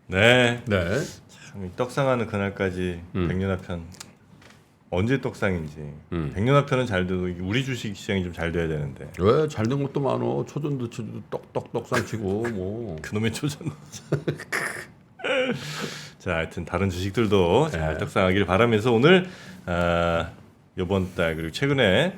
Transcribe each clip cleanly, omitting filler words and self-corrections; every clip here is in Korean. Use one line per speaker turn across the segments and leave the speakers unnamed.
네.
네.
참, 떡상하는 그날까지 백년화편 언제 떡상인지. 백년화편은 잘 돼도 우리 주식 시장이 좀 잘 돼야 되는데.
왜 잘 된 것도 많어. 초전도 치도 떡떡떡 치고 뭐.
그놈의 초전. 자, 하여튼 다른 주식들도 잘
네.
떡상하길 바라면서 오늘 이번 달 그리고 최근에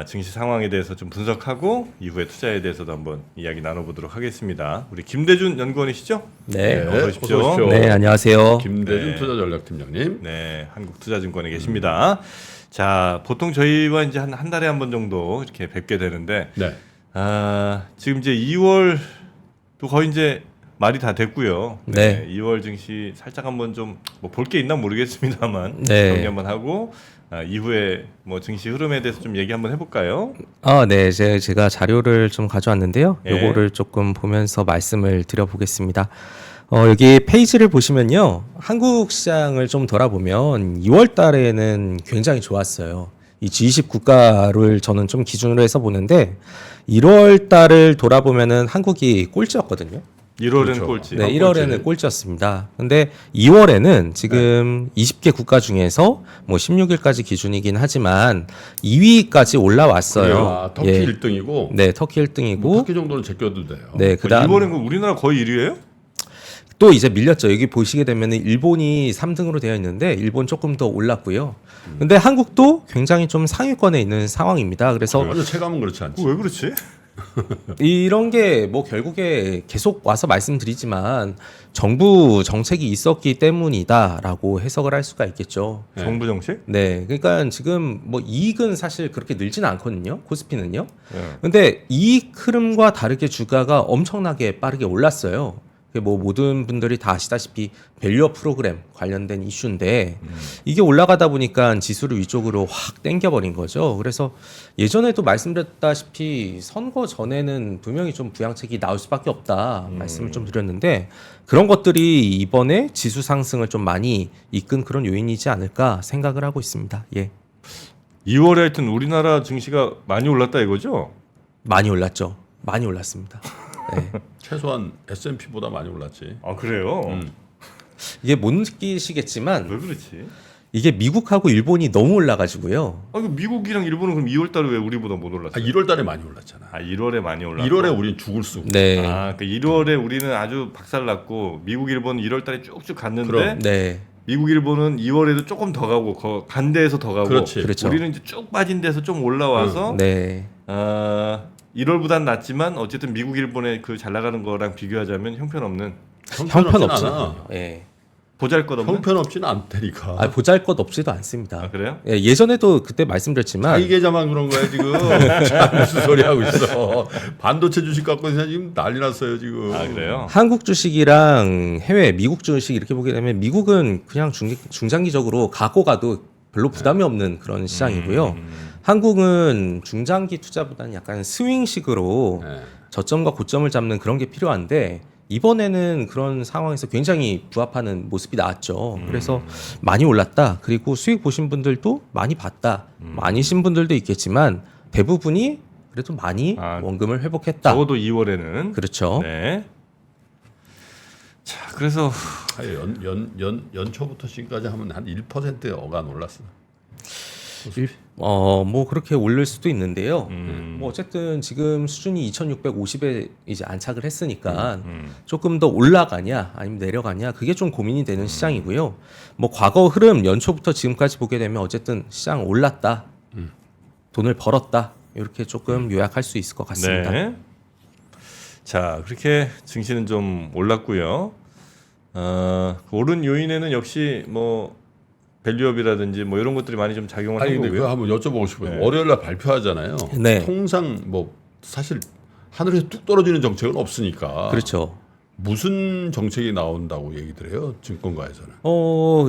증시 상황에 대해서 좀 분석하고 이후에 투자에 대해서도 한번 이야기 나눠보도록 하겠습니다. 우리 김대준 연구원이시죠?
네.
어서 오십시오.
어서 오십시오.
네, 안녕하세요.
김대준
네.
투자전략팀장님.
네, 한국투자증권에 계십니다. 자, 보통 저희와 이제 한 달에 한 번 정도 이렇게 뵙게 되는데,
네.
지금 이제 2월도 거의 이제 말이 다 됐고요.
네.
2월 증시 살짝 한번 좀 뭐 볼 게 있나 모르겠습니다만
네.
정리 한번 하고 이후에 뭐 증시 흐름에 대해서 좀 얘기 한번 해볼까요?
네, 제가 자료를 좀 가져왔는데요.
예.
요거를 조금 보면서 말씀을 드려보겠습니다. 여기 페이지를 보시면요. 한국 시장을 좀 돌아보면 2월 달에는 굉장히 좋았어요. 이 G20 국가를 저는 좀 기준으로 해서 보는데 1월 달을 돌아보면은 한국이 꼴찌였거든요.
1월에는
그렇죠.
꼴찌.
네,
아,
1월에는
꼴찌.
꼴찌였습니다. 근데 2월에는 지금 20개 국가 중에서 뭐 16일까지 기준이긴 하지만 2위까지 올라왔어요.
아, 터키
예.
1등이고.
네, 터키 1등이고
뭐 터키 정도는 제껴도 돼요.
네, 그다음
2월엔 우리나라 거의 1위예요?
또 이제 밀렸죠. 여기 보시게 되면 일본이 3등으로 되어 있는데 일본 조금 더 올랐고요. 근데 한국도 굉장히 좀 상위권에 있는 상황입니다. 그래서
완전 체감은 그렇지 않지.
왜 그렇지?
이런 게 뭐 결국에 계속 와서 말씀드리지만 정부 정책이 있었기 때문이다라고 해석을 할 수가 있겠죠.
네.
정부 정책?
네, 그러니까 지금 뭐 이익은 사실 그렇게 늘지는 않거든요. 코스피는요.
네.
근데 이익 흐름과 다르게 주가가 엄청나게 빠르게 올랐어요. 그게 뭐 모든 분들이 다 아시다시피 밸류업 프로그램 관련된 이슈인데 이게 올라가다 보니까 지수를 위쪽으로 확 땡겨버린 거죠. 그래서 예전에도 말씀드렸다시피 선거 전에는 분명히 좀 부양책이 나올 수밖에 없다 말씀을 좀 드렸는데 그런 것들이 이번에 지수 상승을 좀 많이 이끈 그런 요인이지 않을까 생각을 하고 있습니다. 예,
2월에 하여튼 우리나라 증시가 많이 올랐다 이거죠?
많이 올랐죠. 많이 올랐습니다. 네.
최소한 S&P보다 많이 올랐지.
아 그래요?
이게 못 느끼시겠지만
왜 그렇지?
이게 미국하고 일본이 너무 올라가지고요.
그 미국이랑 일본은 그럼 2월 달에 왜 우리보다 못
아,
올랐어요?
1월 달에 많이 올랐잖아.
1월에 많이 올랐고
1월에 우린 죽을 수.
네,
그 1월에 우리는 아주 박살났고 미국 일본은 1월 달에 쭉쭉 갔는데
그럼.
네,
미국 일본은 2월에도 조금 더 가고 간 데에서 더 가고
그렇지.
그렇죠.
우리는 이제 쭉 빠진 데서 좀 올라와서
네,
1월보단 낫지만 어쨌든 미국 일본의 그 잘 나가는 거랑 비교하자면 형편없는
형편없지.
않아.
예,
보잘것없는
형편없지는 않다니까.
보잘것 없지도 않습니다.
아 그래요?
예, 예전에도 그때 말씀드렸지만
자기 계좌만 그런 거야 지금. 자, 무슨 소리 하고 있어. 반도체 주식 갖고 있는 사람 지금 난리 났어요 지금.
아 그래요?
한국 주식이랑 해외 미국 주식 이렇게 보게 되면 미국은 그냥 중장기적으로 가고 가도 별로 부담이 없는 그런 시장이고요. 한국은 중장기 투자보다는 약간 스윙식으로
네.
저점과 고점을 잡는 그런 게 필요한데 이번에는 그런 상황에서 굉장히 부합하는 모습이 나왔죠. 그래서 많이 올랐다. 그리고 수익 보신 분들도 많이 봤다. 많이신 분들도 있겠지만 대부분이 그래도 많이 원금을 회복했다.
적어도 2월에는
그렇죠.
네. 자 그래서
연초부터 지금까지 하면 한 1% 어간 올랐어.
뭐 그렇게 올릴 수도 있는데요.
음.
뭐 어쨌든 지금 수준이 2,650에 이제 안착을 했으니까 조금 더 올라가냐 아니면 내려가냐 그게 좀 고민이 되는 시장이고요. 뭐 과거 흐름 연초부터 지금까지 보게 되면 어쨌든 시장 올랐다, 돈을 벌었다 이렇게 조금 요약할 수 있을 것 같습니다.
네. 자 그렇게 증시는 좀 올랐고요. 오른 요인에는 역시 뭐 밸류업이라든지 뭐 이런 것들이 많이 좀 작용을
아니
한
근데 그거
거고요.
한번 여쭤보고 싶어요.
네.
월요일 날 발표하잖아요.
네.
통상 뭐 사실 하늘에서 뚝 떨어지는 정책은 없으니까.
그렇죠.
무슨 정책이 나온다고 얘기들 해요? 증권가에서는.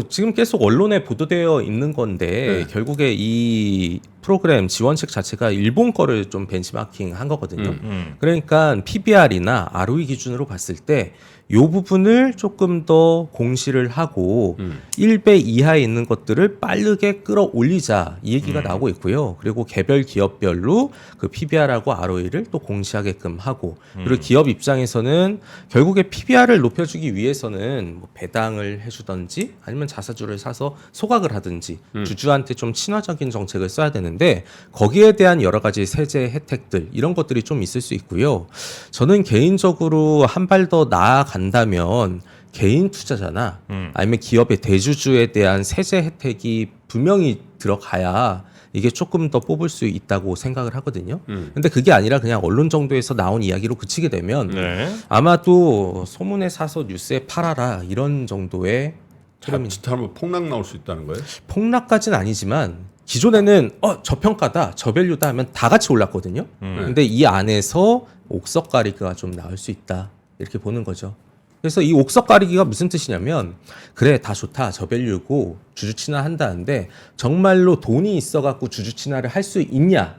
지금 계속 언론에 보도되어 있는 건데
네.
결국에 이 프로그램 지원책 자체가 일본 거를 좀 벤치마킹 한 거거든요. 그러니까 PBR이나 ROE 기준으로 봤을 때 이 부분을 조금 더 공시를 하고 1배 이하에 있는 것들을 빠르게 끌어올리자 이 얘기가 나오고 있고요. 그리고 개별 기업별로 그 PBR하고 ROE를 또 공시하게끔 하고 그리고 기업 입장에서는 결국에 PBR을 높여주기 위해서는 뭐 배당을 해주든지 아니면 자사주를 사서 소각을 하든지 주주한테 좀 친화적인 정책을 써야 되는데 거기에 대한 여러 가지 세제 혜택들 이런 것들이 좀 있을 수 있고요. 저는 개인적으로 한 발 더 나아간다면 개인 투자자나 아니면 기업의 대주주에 대한 세제 혜택이 분명히 들어가야 이게 조금 더 뽑을 수 있다고 생각을 하거든요. 근데 그게 아니라 그냥 언론 정도에서 나온 이야기로 그치게 되면
네.
아마도 소문에 사서 뉴스에 팔아라 이런 정도의
자칫하면 폭락 나올 수 있다는 거예요?
폭락까지는 아니지만 기존에는 저평가다 저밸류다 하면 다 같이 올랐거든요. 근데 이 안에서 옥석 가리기가 좀 나올 수 있다 이렇게 보는 거죠. 그래서 이 옥석 가리기가 무슨 뜻이냐면 그래 다 좋다 저밸류고 주주 친화한다는데 정말로 돈이 있어갖고 주주 친화를 할 수 있냐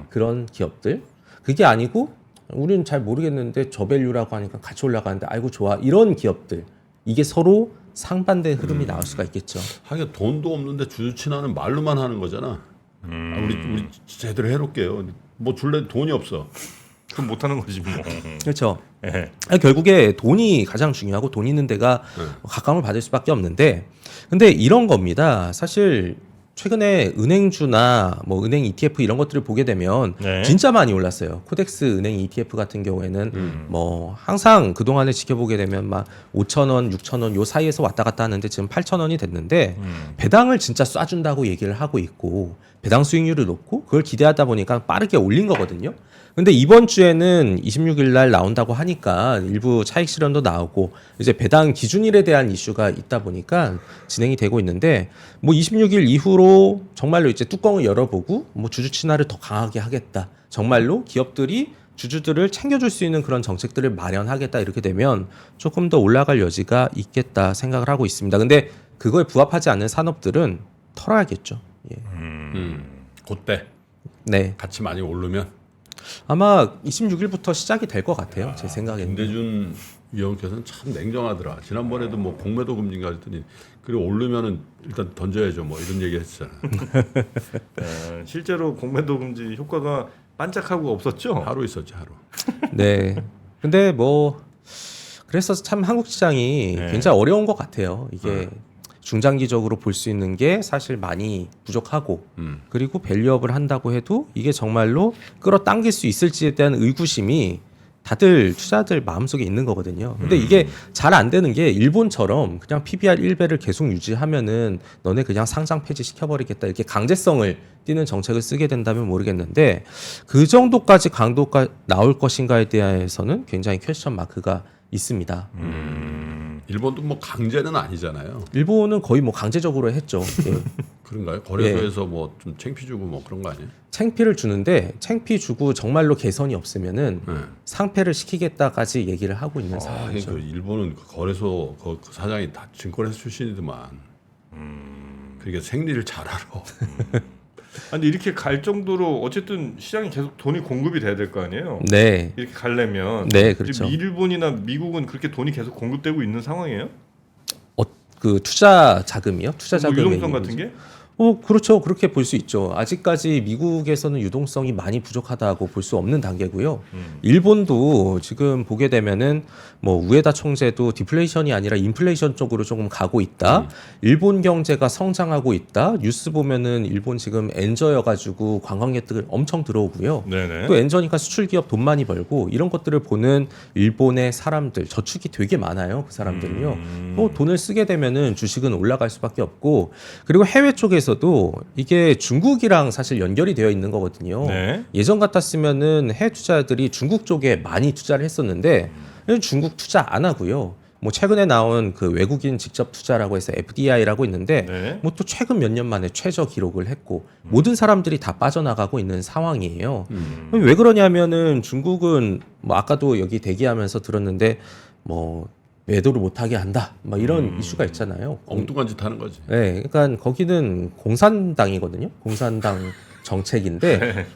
그런 기업들 그게 아니고 우리는 잘 모르겠는데 저밸류라고 하니까 같이 올라가는데 아이고 좋아 이런 기업들 이게 서로 상반된 흐름이 나올 수가 있겠죠.
하긴 돈도 없는데 주주 친화는 말로만 하는 거잖아. 우리 제대로 해놓을게요. 뭐 줄래 돈이 없어.
그럼 못하는 거지 뭐.
그렇죠.
예.
결국에 돈이 가장 중요하고 돈 있는 데가 각광을 받을 수밖에 없는데 근데 이런 겁니다. 사실 최근에 은행주나 뭐 은행 ETF 이런 것들을 보게 되면
네.
진짜 많이 올랐어요. 코덱스 은행 ETF 같은 경우에는 뭐 항상 그동안에 지켜보게 되면 막 5,000원, 6,000원 요 사이에서 왔다 갔다 하는데 지금 8,000원이 됐는데 배당을 진짜 쏴준다고 얘기를 하고 있고 배당 수익률을 높고 그걸 기대하다 보니까 빠르게 올린 거거든요. 근데 이번 주에는 26일 날 나온다고 하니까 일부 차익 실현도 나오고 이제 배당 기준일에 대한 이슈가 있다 보니까 진행이 되고 있는데 뭐 26일 이후로 정말로 이제 뚜껑을 열어보고 뭐 주주 친화를 더 강하게 하겠다. 정말로 기업들이 주주들을 챙겨줄 수 있는 그런 정책들을 마련하겠다 이렇게 되면 조금 더 올라갈 여지가 있겠다 생각을 하고 있습니다. 근데 그거에 부합하지 않는 산업들은 털어야겠죠. 예.
그때
네.
같이 많이 오르면
아마 26일부터 시작이 될 것 같아요. 제 생각에는.
김대준 위원께서는 참 냉정하더라. 지난번에도 뭐 공매도 금지인가 했더니 그리고 오르면은 일단 던져야죠. 뭐 이런 얘기 했잖아.
실제로 공매도 금지 효과가 반짝하고 없었죠.
하루 있었지 하루.
네. 근데 뭐 그래서 참 한국 시장이
네.
굉장히 어려운 것 같아요. 이게 중장기적으로 볼 수 있는 게 사실 많이 부족하고 그리고 밸류업을 한다고 해도 이게 정말로 끌어당길 수 있을지에 대한 의구심이 다들 투자들 마음속에 있는 거거든요. 근데 이게 잘 안 되는 게 일본처럼 그냥 PBR 1배를 계속 유지하면은 너네 그냥 상장 폐지 시켜버리겠다 이렇게 강제성을 띠는 정책을 쓰게 된다면 모르겠는데 그 정도까지 강도가 나올 것인가에 대해서는 굉장히 퀘스천 마크가 있습니다.
일본도 뭐 강제는 아니잖아요.
일본은 거의 뭐 강제적으로 했죠. 예.
그런가요? 거래소에서 뭐 좀 창피 주고 뭐 그런 거 아니에요?
챙피를 주는데 챙피 주고 정말로 개선이 없으면은
네.
상패를 시키겠다까지 얘기를 하고 있는 상황이죠.
그 일본은 그 거래소 그 사장이 다 증권회사 출신이더만. 그러니까 생리를 잘 알아.
아니 이렇게 갈 정도로 어쨌든 시장에 계속 돈이 공급이 돼야 될 거 아니에요.
네.
이렇게 가려면
네, 그렇죠.
지금 일본이나 미국은 그렇게 돈이 계속 공급되고 있는 상황이에요?
그 투자 자금이요? 투자
뭐
자금의
유동성 같은
이유죠.
게?
그렇죠. 그렇게 볼 수 있죠. 아직까지 미국에서는 유동성이 많이 부족하다고 볼 수 없는 단계고요. 일본도 지금 보게 되면은 뭐 우에다 총재도 디플레이션이 아니라 인플레이션 쪽으로 조금 가고 있다. 일본 경제가 성장하고 있다. 뉴스 보면은 일본 지금 엔저여가지고 관광객들 엄청 들어오고요.
네네.
또 엔저니까 수출 기업 돈 많이 벌고 이런 것들을 보는 일본의 사람들 저축이 되게 많아요. 그 사람들은요. 또 돈을 쓰게 되면은 주식은 올라갈 수밖에 없고 그리고 해외 쪽에서도 이게 중국이랑 사실 연결이 되어 있는 거거든요.
네.
예전 같았으면은 해외 투자들이 중국 쪽에 많이 투자를 했었는데 중국 투자 안 하고요. 뭐 최근에 나온 그 외국인 직접 투자라고 해서 FDI라고 있는데
네.
뭐 또 최근 몇 년 만에 최저 기록을 했고 모든 사람들이 다 빠져나가고 있는 상황이에요. 왜 그러냐면은 중국은 뭐 아까도 여기 대기하면서 들었는데 뭐 매도를 못하게 한다. 막 이런 이슈가 있잖아요.
엉뚱한 짓 하는 거지.
네, 그러니까 거기는 공산당이거든요. 공산당 정책인데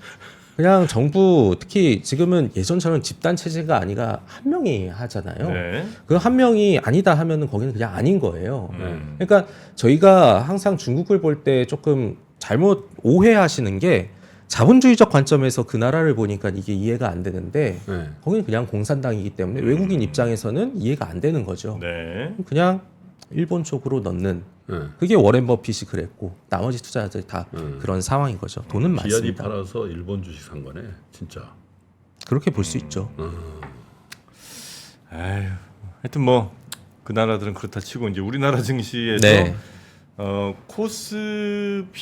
그냥 정부 특히 지금은 예전처럼 집단 체제가 아니라 한 명이 하잖아요.
네.
그 한 명이 아니다 하면은 거기는 그냥 아닌 거예요. 그러니까 저희가 항상 중국을 볼 때 조금 잘못 오해하시는 게 자본주의적 관점에서 그 나라를 보니까 이게 이해가 안 되는데
네.
거기는 그냥 공산당이기 때문에 외국인 입장에서는 이해가 안 되는 거죠.
네.
그냥 일본 쪽으로 넣는
네.
그게 워렌 버핏이 그랬고 나머지 투자자들이 다 그런 상황인 거죠. 돈은
기아디
많습니다.
팔아서 일본 주식 산 거네, 진짜.
그렇게 볼 수 있죠.
아유, 하여튼 뭐 그 나라들은 그렇다 치고 이제 우리나라 증시에서
네.
코스피는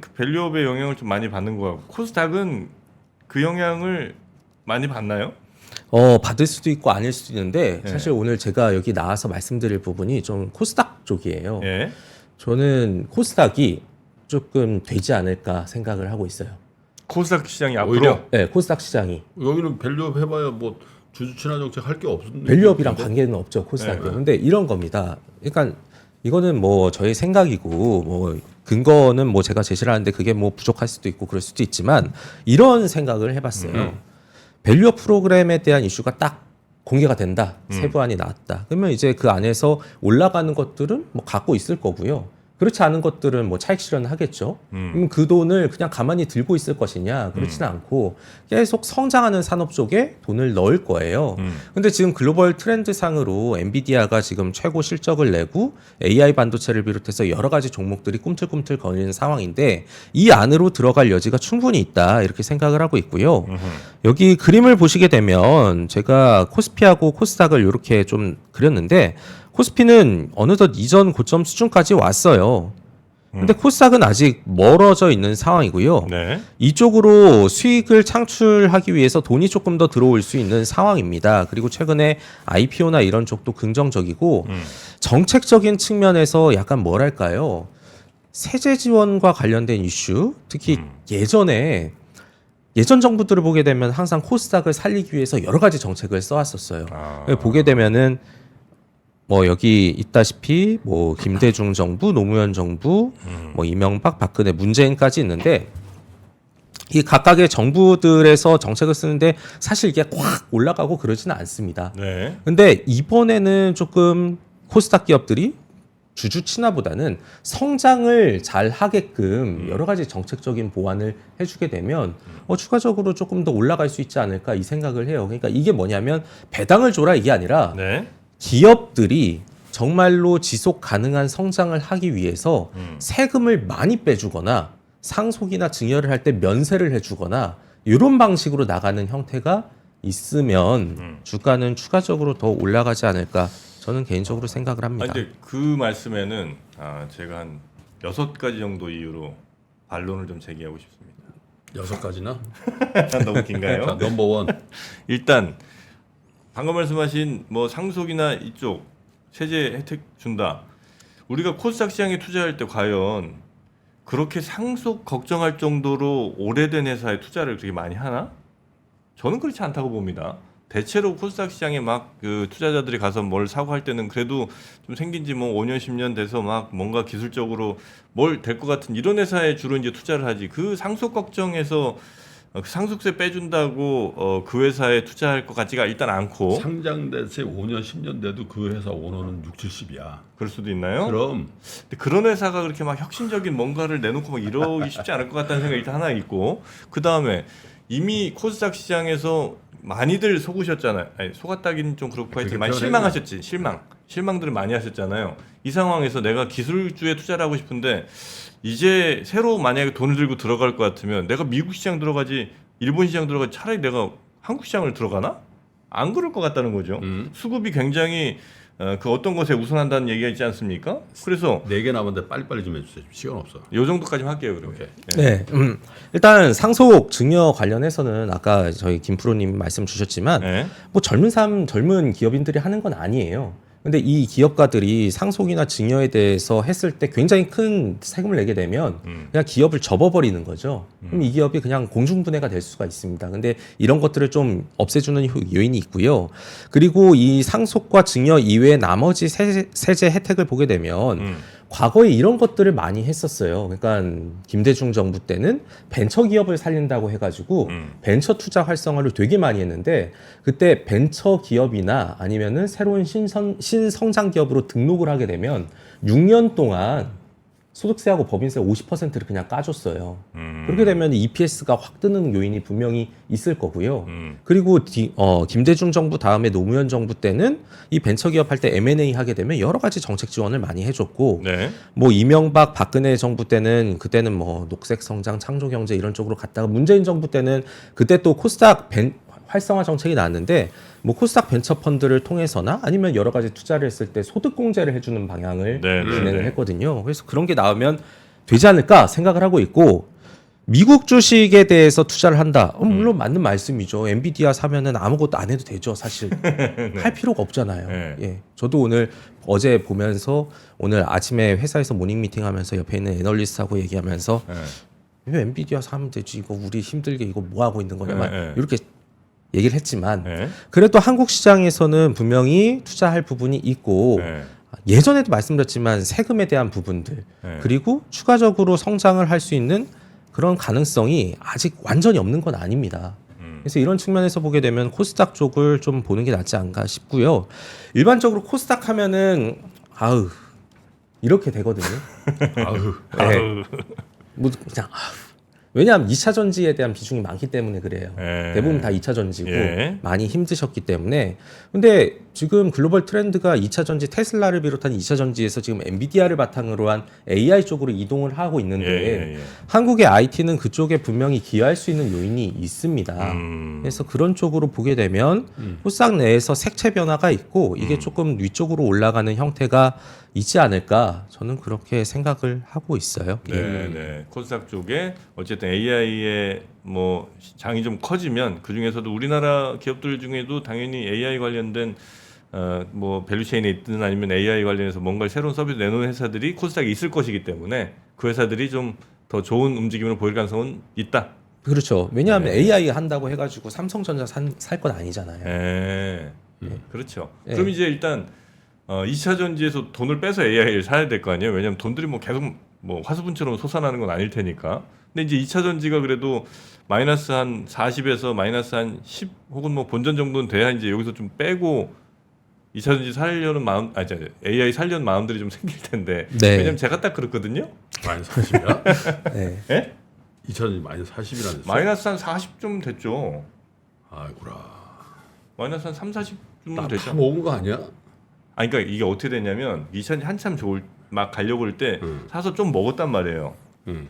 그 밸류업의 영향을 좀 많이 받는 것 같고 코스닥은 그 영향을 많이 받나요?
받을 수도 있고 아닐 수도 있는데
네.
사실 오늘 제가 여기 나와서 말씀드릴 부분이 좀 코스닥 쪽이에요.
예.
저는 코스닥이 조금 되지 않을까 생각을 하고 있어요.
코스닥 시장이 앞으로
오히려?
네, 코스닥 시장이
여기는 밸류업 해봐야 뭐 주주 친화 정책 할 게 없는데.
밸류업이랑 관계는 없죠 코스닥이.
네.
근데 이런 겁니다. 그러니까 이거는 뭐 저의 생각이고 뭐 근거는 뭐 제가 제시를 하는데 그게 뭐 부족할 수도 있고 그럴 수도 있지만 이런 생각을 해봤어요. 밸류업 프로그램에 대한 이슈가 딱 공개가 된다. 세부안이 나왔다. 그러면 이제 그 안에서 올라가는 것들은 뭐 갖고 있을 거고요. 그렇지 않은 것들은 뭐 차익 실현을 하겠죠. 그럼 그 돈을 그냥 가만히 들고 있을 것이냐? 그렇지는 않고 계속 성장하는 산업 쪽에 돈을 넣을 거예요. 근데 지금 글로벌 트렌드상으로 엔비디아가 지금 최고 실적을 내고 AI 반도체를 비롯해서 여러 가지 종목들이 꿈틀꿈틀 거리는 상황인데 이 안으로 들어갈 여지가 충분히 있다. 이렇게 생각을 하고 있고요. 여기 그림을 보시게 되면 제가 코스피하고 코스닥을 이렇게 좀 그렸는데 코스피는 어느덧 이전 고점 수준까지 왔어요. 근데 코스닥은 아직 멀어져 있는 상황이고요.
네.
이쪽으로 수익을 창출하기 위해서 돈이 조금 더 들어올 수 있는 상황입니다. 그리고 최근에 IPO나 이런 쪽도 긍정적이고 정책적인 측면에서 약간 뭐랄까요? 세제 지원과 관련된 이슈, 특히 예전 정부들을 보게 되면 항상 코스닥을 살리기 위해서 여러 가지 정책을 써왔었어요. 보게 되면은 뭐 여기 있다시피 뭐 김대중 정부, 노무현 정부, 뭐 이명박, 박근혜, 문재인까지 있는데 이 각각의 정부들에서 정책을 쓰는데 사실 이게 확 올라가고 그러지는 않습니다.
네.
근데 이번에는 조금 코스닥 기업들이 주주 친화보다는 성장을 잘 하게끔 여러 가지 정책적인 보완을 해주게 되면 추가적으로 조금 더 올라갈 수 있지 않을까 이 생각을 해요. 그러니까 이게 뭐냐면 배당을 줘라 이게 아니라
네.
기업들이 정말로 지속 가능한 성장을 하기 위해서 세금을 많이 빼주거나 상속이나 증여를 할 때 면세를 해주거나 이런 방식으로 나가는 형태가 있으면 주가는 추가적으로 더 올라가지 않을까 저는 개인적으로 생각을 합니다.
근데 그 말씀에는 제가 한 6가지 정도 이유로 반론을 좀 제기하고 싶습니다.
6가지나?
너무 긴가요?
자, 넘버원.
일단 방금 말씀하신 뭐 상속이나 이쪽 세제 혜택 준다. 우리가 코스닥 시장에 투자할 때 과연 그렇게 상속 걱정할 정도로 오래된 회사에 투자를 그렇게 많이 하나? 저는 그렇지 않다고 봅니다. 대체로 코스닥 시장에 막 그 투자자들이 가서 뭘 사고 할 때는 그래도 좀 생긴 지 뭐 5년 10년 돼서 막 뭔가 기술적으로 뭘 될 것 같은 이런 회사에 주로 이제 투자를 하지. 그 상속 걱정에서 상속세 빼준다고 그 회사에 투자할 것 같지가 일단 않고.
상장돼서 5년 10년 돼도 그 회사 오너는 6, 70이야.
그럴 수도 있나요?
그럼
근데 그런 회사가 그렇게 막 혁신적인 뭔가를 내놓고 막 이러기 쉽지 않을 것 같다는 생각이 일단 하나 있고, 그 다음에 이미 코스닥 시장에서 많이들 속으셨잖아요. 아니, 속았다기는 좀 그렇고 하여튼 많이 실망하셨지. 실망들을 많이 하셨잖아요. 이 상황에서 내가 기술주에 투자를 하고 싶은데 이제 새로 만약에 돈을 들고 들어갈 것 같으면 내가 미국 시장 들어가지 일본 시장 들어가지 차라리 내가 한국 시장을 들어가나? 안 그럴 것 같다는 거죠. 수급이 굉장히 그 어떤 것에 우선한다는 얘기가 있지 않습니까? 그래서
4개 남았는데 빨리빨리 좀 해주세요. 시간 없어.
요 정도까지만 할게요. 그러면.
오케이.
네, 일단 상속 증여 관련해서는 아까 저희 김프로님 말씀 주셨지만
네.
뭐 젊은 기업인들이 하는 건 아니에요. 근데 이 기업가들이 상속이나 증여에 대해서 했을 때 굉장히 큰 세금을 내게 되면 그냥 기업을 접어버리는 거죠. 그럼 이 기업이 그냥 공중분해가 될 수가 있습니다. 근데 이런 것들을 좀 없애주는 요인이 있고요. 그리고 이 상속과 증여 이외의 나머지 세제 혜택을 보게 되면 과거에 이런 것들을 많이 했었어요. 그러니까 김대중 정부 때는 벤처 기업을 살린다고 해가지고 벤처 투자 활성화를 되게 많이 했는데 그때 벤처 기업이나 아니면은 새로운 신성장 기업으로 등록을 하게 되면 6년 동안 소득세하고 법인세 50%를 그냥 까줬어요. 그렇게 되면 EPS가 확 뜨는 요인이 분명히 있을 거고요. 그리고 김대중 정부 다음에 노무현 정부 때는 이 벤처기업 할 때 M&A 하게 되면 여러 가지 정책 지원을 많이 해줬고
네.
뭐 이명박 박근혜 정부 때는 그때는 뭐 녹색 성장 창조 경제 이런 쪽으로 갔다가 문재인 정부 때는 그때 또 코스닥 활성화 정책이 나왔는데 뭐 코스닥 벤처 펀드를 통해서나 아니면 여러 가지 투자를 했을 때 소득 공제를 해주는 방향을
네,
진행을
네.
했거든요. 그래서 그런 게 나오면 되지 않을까 생각을 하고 있고 미국 주식에 대해서 투자를 한다. 물론 맞는 말씀이죠. 엔비디아 사면은 아무것도 안 해도 되죠. 사실 할 필요가 없잖아요.
네.
예, 저도 어제 보면서 오늘 아침에 회사에서 모닝 미팅하면서 옆에 있는 애널리스트하고 얘기하면서
네.
왜 엔비디아 사면 되지? 이거 우리 힘들게 이거 뭐 하고 있는 거냐만
네, 네.
이렇게 얘기를 했지만
네.
그래도 한국 시장에서는 분명히 투자할 부분이 있고
네.
예전에도 말씀드렸지만 세금에 대한 부분들
네.
그리고 추가적으로 성장을 할 수 있는 그런 가능성이 아직 완전히 없는 건 아닙니다. 그래서 이런 측면에서 보게 되면 코스닥 쪽을 좀 보는 게 낫지 않을까 싶고요. 일반적으로 코스닥 하면은 아우 이렇게 되거든요.
아유.
네. 뭐 그냥 왜냐하면 2차 전지에 대한 비중이 많기 때문에 그래요.
예.
대부분 다 2차 전지고
예.
많이 힘드셨기 때문에. 근데 지금 글로벌 트렌드가 2차 전지 테슬라를 비롯한 2차 전지에서 지금 엔비디아를 바탕으로 한 AI 쪽으로 이동을 하고 있는데
예.
한국의 IT는 그쪽에 분명히 기여할 수 있는 요인이 있습니다. 그래서 그런 쪽으로 보게 되면 코스닥 내에서 색채 변화가 있고 이게 조금 위쪽으로 올라가는 형태가 있지 않을까 저는 그렇게 생각을 하고 있어요. 예.
네, 네. 코스닥 쪽에 어쨌든 AI의 뭐 장이 좀 커지면 그 중에서도 우리나라 기업들 중에도 당연히 AI 관련된 뭐 밸류체인에 있든 아니면 AI 관련해서 뭔가 새로운 서비스 내놓는 회사들이 코스닥에 있을 것이기 때문에 그 회사들이 좀 더 좋은 움직임을 보일 가능성은 있다.
그렇죠. 왜냐하면
네.
AI 한다고 해가지고 삼성전자 살 건 아니잖아요.
예. 그렇죠.
예.
그럼 이제 일단 2차 전지에서 돈을 빼서 AI를 사야 될 거 아니에요. 왜냐하면 돈들이 뭐 계속 뭐 화수분처럼 솟아나는 건 아닐 테니까. 근데 이제 2차 전지가 그래도 마이너스 한 40에서 마이너스 한 10 혹은 뭐 본전 정도는 돼야 이제 여기서 좀 빼고 2차 전지 살려는 마음, AI 살려는 마음들이 좀 생길 텐데.
네.
왜냐면 제가 딱 그렇거든요.
마이너스 40이야?
네.
예?
2000이 마이너스 40이라는
마이너스 한 40 좀 됐죠.
아이고라.
마이너스 한 3, 40 정도
다
됐죠.
먹은 거 아니야?
아니 그러니까 이게 어떻게 됐냐면 2차 한참 막 가려고 할 때 사서 좀 먹었단 말이에요.
응.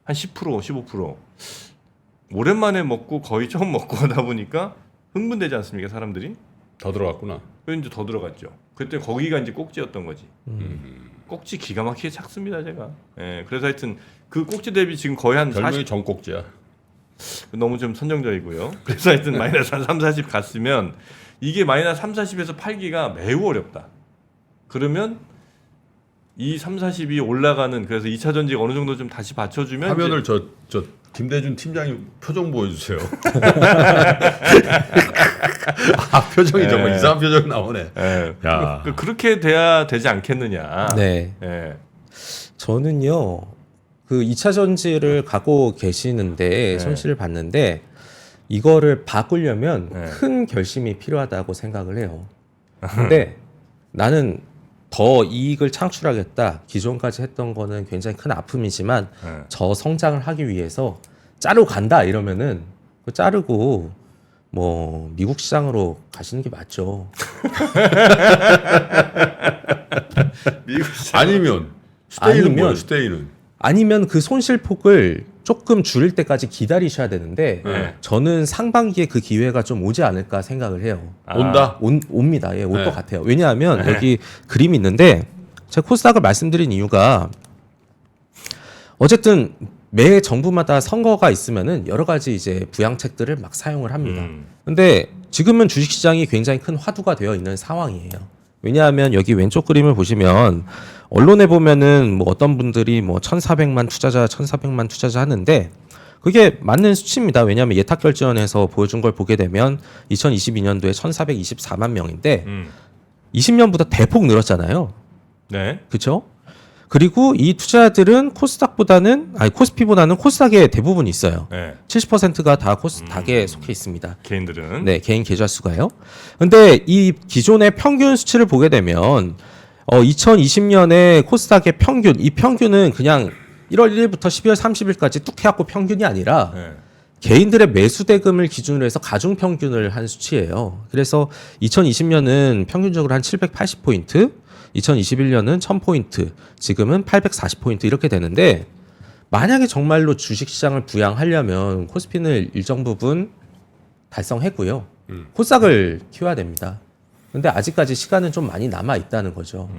한 10%, 15%. 오랜만에 먹고 거의 처음 먹고 하다 보니까 흥분되지 않습니까, 사람들이?
더 들어갔구나.
그래서 이제 더 들어갔죠. 그때 거기가 이제 꼭지였던 거지. 꼭지 기가 막히게 작습니다, 제가. 예, 그래서 하여튼 그 꼭지 대비 지금 거의 한
별명이
40,
정꼭지야.
너무 좀 선정적이고요. 그래서 하여튼 마이너스 한 3, 40 갔으면 이게 마이너스 3, 40에서 팔기가 매우 어렵다. 그러면 이 3, 40이 올라가는 그래서 2차 전지가 어느 정도 좀 다시 받쳐주면
화면을 저 김대준 팀장이 표정 보여주세요. 아 표정이 정말
네.
이상한 표정 나오네.
예,
야.
그렇게 돼야 되지 않겠느냐.
네.
예.
저는요, 그 2차 전지를 갖고 계시는데
네.
손실을 봤는데 이거를 바꾸려면
네.
큰 결심이 필요하다고 생각을 해요. 근데 나는 더 이익을 창출하겠다. 기존까지 했던 거는 굉장히 큰 아픔이지만
네.
저 성장을 하기 위해서 자르고 간다 이러면은 그 자르고 뭐 미국 시장으로 가시는 게 맞죠.
미국
아니면 스테이는
아니면-
뭐야? 스테이는
아니면 그 손실폭을 조금 줄일 때까지 기다리셔야 되는데
네.
저는 상반기에 그 기회가 좀 오지 않을까 생각을 해요.
아.
온다.
옵니다. 예, 올 것
네.
같아요. 왜냐하면 여기 그림이 있는데 제가 코스닥을 말씀드린 이유가 어쨌든 매 정부마다 선거가 있으면은 여러 가지 이제 부양책들을 막 사용을 합니다. 근데 지금은 주식시장이 굉장히 큰 화두가 되어 있는 상황이에요. 왜냐하면 여기 왼쪽 그림을 보시면 언론에 보면은 뭐 어떤 분들이 뭐 1,400만 투자자 하는데 그게 맞는 수치입니다. 왜냐하면 예탁결제원에서 보여준 걸 보게 되면 2022년도에 1,424만 명인데 20년보다 대폭 늘었잖아요.
네.
그렇죠? 그리고 이 투자들은 코스피보다는 코스닥에 대부분 있어요.
네.
70%가 다 코스닥에 속해 있습니다.
개인들은
네, 개인 계좌 수가요. 근데 이 기존의 평균 수치를 보게 되면 2020년에 코스닥의 평균, 이 평균은 그냥 1월 1일부터 12월 30일까지 뚝 해갖고 평균이 아니라
네.
개인들의 매수 대금을 기준으로 해서 가중 평균을 한 수치예요. 그래서 2020년은 평균적으로 한 780포인트, 2021년은 1000포인트, 지금은 840포인트 이렇게 되는데 만약에 정말로 주식시장을 부양하려면 코스피는 일정 부분 달성했고요. 코스닥을 키워야 됩니다. 근데 아직까지 시간은 좀 많이 남아 있다는 거죠.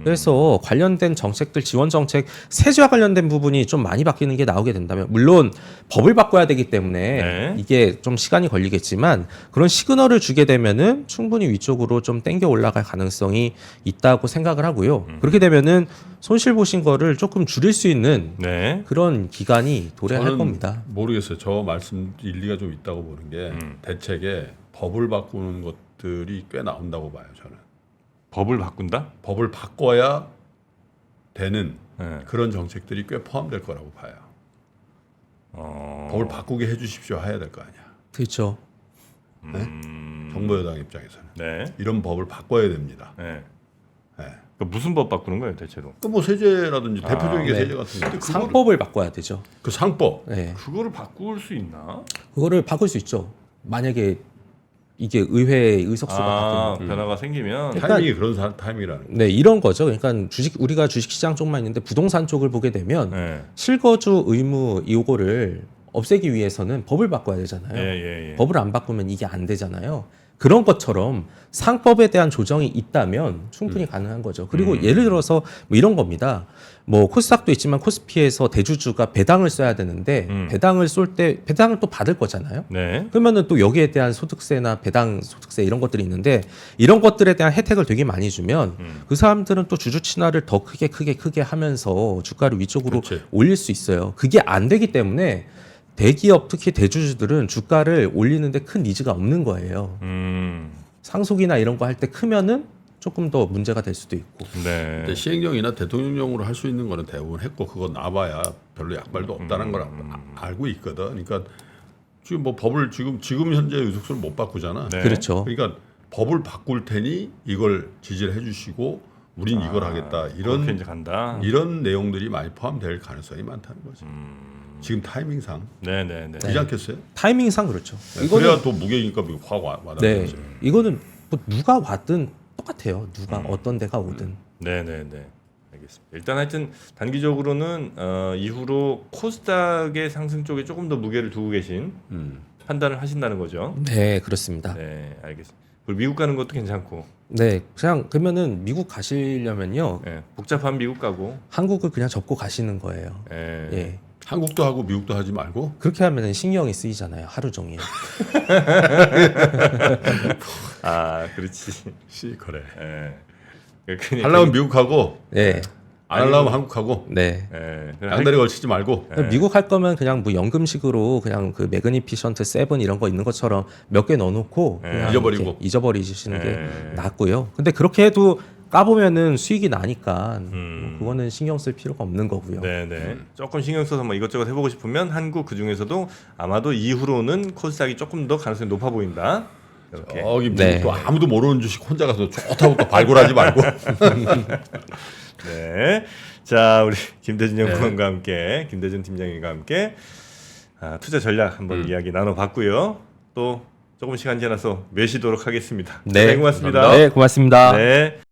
그래서 관련된 정책들, 지원 정책, 세제와 관련된 부분이 좀 많이 바뀌는 게 나오게 된다면, 물론 법을 바꿔야 되기 때문에
네.
이게 좀 시간이 걸리겠지만 그런 시그널을 주게 되면은 충분히 위쪽으로 좀 땡겨 올라갈 가능성이 있다고 생각을 하고요. 그렇게 되면은 손실 보신 거를 조금 줄일 수 있는
네.
그런 기간이 도래할
저는
겁니다.
모르겠어요. 저 말씀 일리가 좀 있다고 보는 게 대책에 법을 바꾸는 것들이 꽤 나온다고 봐요. 저는
법을 바꾼다?
법을 바꿔야 되는
네.
그런 정책들이 꽤 포함될 거라고 봐요. 법을 바꾸게 해주십시오 해야 될 거 아니야.
그렇죠.
정부 여당 입장에서는
네.
이런 법을 바꿔야 됩니다.
네.
네.
그 무슨 법 바꾸는 거예요, 대체로?
뭐 세제라든지 대표적인 게
네.
세제 같은 데
상법을 바꿔야 되죠.
그 상법
네.
그거를 바꿀 수 있나?
그거를 바꿀 수 있죠. 만약에 이게 의회의 의석수가 바뀌면.
변화가 생기면
그러니까-
타이밍이 그런 타이밍이라는 거.
네, 이런 거죠. 그러니까 우리가 주식시장 쪽만 있는데 부동산 쪽을 보게 되면
네.
실거주 의무 요거를 없애기 위해서는 법을 바꿔야 되잖아요.
예.
법을 안 바꾸면 이게 안 되잖아요. 그런 것처럼 상법에 대한 조정이 있다면 충분히 가능한 거죠. 그리고 예를 들어서 뭐 이런 겁니다. 뭐 코스닥도 있지만 코스피에서 대주주가 배당을 써야 되는데 배당을 쏠 때 배당을 또 받을 거잖아요.
네.
그러면은 또 여기에 대한 소득세나 배당 소득세 이런 것들이 있는데 이런 것들에 대한 혜택을 되게 많이 주면 그 사람들은 또 주주 친화를 더 크게 하면서 주가를 위쪽으로
그렇지.
올릴 수 있어요. 그게 안 되기 때문에 대기업 특히 대주주들은 주가를 올리는데 큰 니즈가 없는 거예요. 상속이나 이런 거 할 때 크면은 조금 더 문제가 될 수도 있고.
네.
근데 시행령이나 대통령령으로 할 수 있는 거는 대부분 했고 그거 나봐야 별로 약발도 없다는 걸 알고 있거든. 그러니까 지금 뭐 법을 지금 현재 의석수를 못 바꾸잖아.
네.
그렇죠.
그러니까 법을 바꿀 테니 이걸 지지를 해주시고 우린 이걸 하겠다
그렇게 이제 간다.
이런 내용들이 많이 포함될 가능성이 많다는 거죠. 지금 타이밍상
네네네.
되지 않겠어요?
타이밍상 그렇죠.
그래야 또 무게니까 확
네,
와닿겠죠.
이거는 뭐 누가 왔든 똑같아요. 누가 어떤 데가 오든.
네네네. 알겠습니다. 일단 하여튼 단기적으로는 이후로 코스닥의 상승 쪽에 조금 더 무게를 두고 계신 판단을 하신다는 거죠.
네, 그렇습니다.
네, 알겠습니다. 그리고 미국 가는 것도 괜찮고,
네, 그냥 그러면은 미국 가시려면요
복잡한 미국 가고,
한국을 그냥 접고 가시는 거예요.
예.
예,
한국도 하고 미국도 하지 말고
그렇게 하면은 신경이 쓰이잖아요. 하루 종일.
아, 그렇지.
그래.
예. 그냥
하려면 미국하고
네,
안 하려면 한국하고
네.
양다리 걸치지 말고
미국 할 거면 그냥 뭐 연금식으로 그냥 그 매그니피션트 7 이런 거 있는 것처럼 몇 개 넣어놓고 그냥
잊어버리고.
이렇게 잊어버리시는 게
네.
낫고요. 근데 그렇게 해도 까보면은 수익이 나니까 뭐 그거는 신경 쓸 필요가 없는 거고요.
네네. 조금 신경 써서 뭐 이것저것 해보고 싶으면 한국 그 중에서도 아마도 이후로는 코스닥이 조금 더 가능성이 높아 보인다. 이렇게.
저기
네.
또 아무도 모르는 주식 혼자 가서 좋다고 또 발굴하지 말고
네. 자, 우리 김대준 연구원과 함께, 김대준 팀장님과 함께 투자 전략 한번 이야기 나눠봤고요. 또 조금 시간 지나서 매시도록 하겠습니다.
네.
고맙습니다.
감사합니다.
네, 고맙습니다.
네.